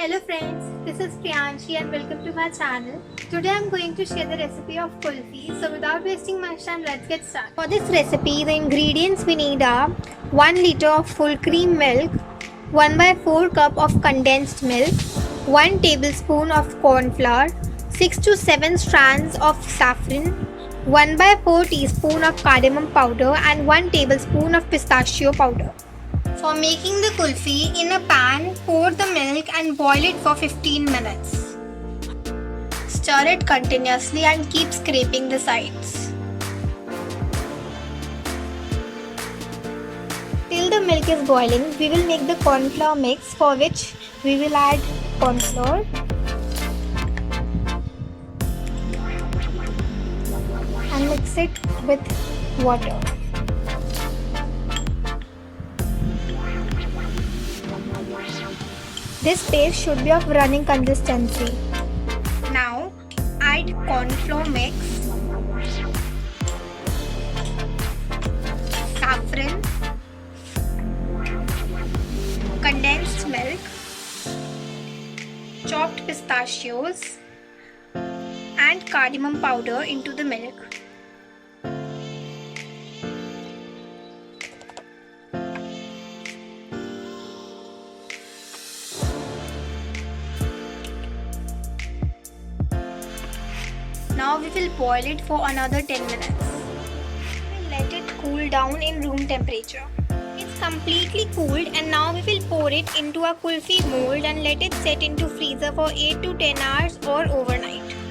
Hello friends, this is Priyanshi and welcome to my channel. Today I am going to share the recipe of kulfi. So without wasting much time, let's get started. For this recipe, the ingredients we need are 1 liter of full cream milk, 1 by 4 cup of condensed milk, 1 tablespoon of corn flour, 6 to 7 strands of saffron, 1 by 4 teaspoon of cardamom powder and 1 tablespoon of pistachio powder. For making the kulfi, in a pan, pour the milk and boil it for 15 minutes. Stir it continuously and keep scraping the sides. Till the milk is boiling, we will make the corn flour mix, for which we will add corn flour, and mix it with water. This paste should be of running consistency. Now add corn flour mix, saffron, condensed milk, chopped pistachios and cardamom powder into the milk. Now we will boil it for another 10 minutes. We will let it cool down in room temperature. It's completely cooled and now we will pour it into a kulfi mold and let it set into freezer for 8 to 10 hours or overnight.